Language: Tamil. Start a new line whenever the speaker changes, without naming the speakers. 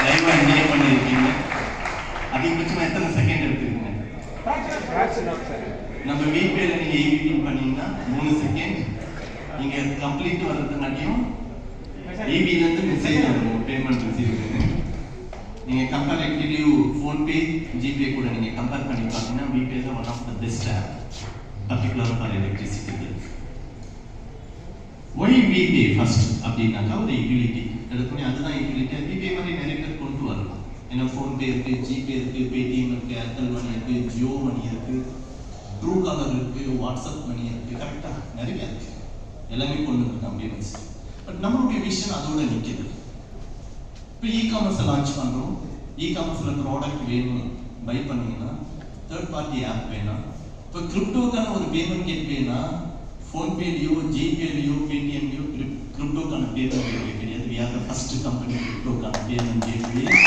லைவா என்ஜாய் பண்ணியிருக்கீங்க. அதிகபட்சமா எத்தனை செகண்ட் எடுத்துக்கீங்க? நம்ம வீட்ல நீங்க EVP பண்ணீங்கன்னா 3 செகண்ட். நீங்க கம்ப்ளீட் வர்றதுனாட்டியும் EVல இருந்து மெசேஜ் வரும் பேமெண்ட் ரிசீவ். நீங்க கம்பேரிட்டிவ் ஃபோன்பே ஜிபே கூட நீங்க கம்பேர் பண்ணி பார்த்தீங்கன்னா VPay தான் one of the best app particular for electricity bill. Why VPay first அப்படின்னாக்கா ஒரு யூட்டிலிட்டி எடுக்கணும். அதுதான் யூட்டிலிட்டி. VPay மாதிரி நிறைய பேர் கொண்டு வரலாம். ஏன்னா ஃபோன்பே இருக்கு, ஜிபே இருக்கு, பேடிஎம் இருக்கு, ஏர்டெல் மணி இருக்கு, ஜியோ மணி இருக்கு, ட்ரூ காலர் இருக்கு, வாட்ஸ்அப் மணி இருக்கு, கரெக்டா நிறைய இருக்கு. எல்லாமே கொண்டு இருக்கு அப்படியே வச்சு. பட் நம்மளுடைய விஷன் அதோட நிற்குது. இப்போ இ-காமர்ஸை லான்ச் பண்ணுறோம். இ-காமர்ஸ்ல ப்ராடக்ட் வேணும் பை பண்ணீங்கன்னா தேர்ட் பார்ட்டி ஆப் வேணாம். இப்போ கிரிப்டோக்கான ஒரு பேமெண்ட் கேட்வேனா ஃபோன்பேலையோ ஜிபேலையோ பேடிஎம்லையோ கிரிப்டோக்கான பேமெண்ட் கேட்வே கிடையாது. We are the first company கிரிப்டோக்கான பேமெண்ட் கேட்வே.